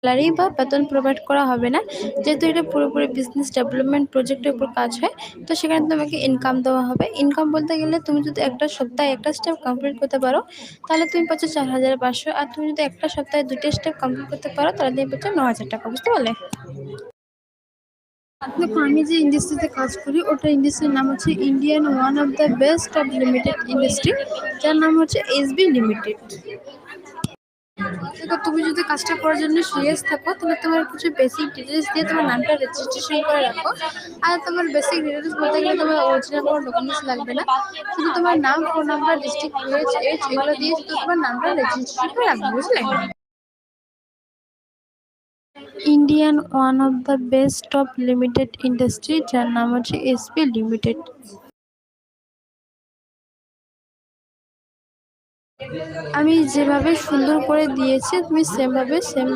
Salary বা বেতন provide করা হবে না। যেহেতু এটা পুরোপুরি বিজনেস ডেভেলপমেন্ট প্রজেক্টের উপর কাজ হয়, তো সেখানে তোমাকে ইনকাম দেওয়া হবে। ইনকাম বলতে গেলে তুমি যদি একটা সপ্তাহে একটা স্টেপ কমপ্লিট করতে পারো, তাহলে তুমি পাচ্ছ ৪,৫০০। আর তুমি যদি একটা সপ্তাহে ২ টা স্টেপ কমপ্লিট করতে পারো, তাহলে তুমি পাচ্ছ ৯,০০০ টাকা। বুঝতে পারলে? দেখো, আমি যে ইন্ডাস্ট্রিতে কাজ করি ওটা ইন্ডাস্ট্রির নাম হচ্ছে Indian one of the best of limited industry, যার নাম হচ্ছে এসবি লিমিটেড। দেখো, তুমি যদি কাজটা করার জন্য সিরিয়াস থাকো, তাহলে তোমার কিছু বেসিক ডিটেলস দিয়ে তোমার নামটা রেজিস্ট্রেশন করে রাখো। আর তোমার বেসিক ডিটেলস বলতে গেলে তোমার অরিজিনাল কোনো ডকুমেন্টস লাগবে না, শুধু তোমার নাম, phone number, district, village, age এগুলো দিয়ে শুধু তোমার নামটা রেজিস্ট্রেশন করে রাখবে। বুঝলে? Indian one of the best of limited industry, যার নাম হচ্ছে এসপি লিমিটেড। আমি যেভাবে সুন্দর করে দিয়েছি তুমি সেম ভাবে সেম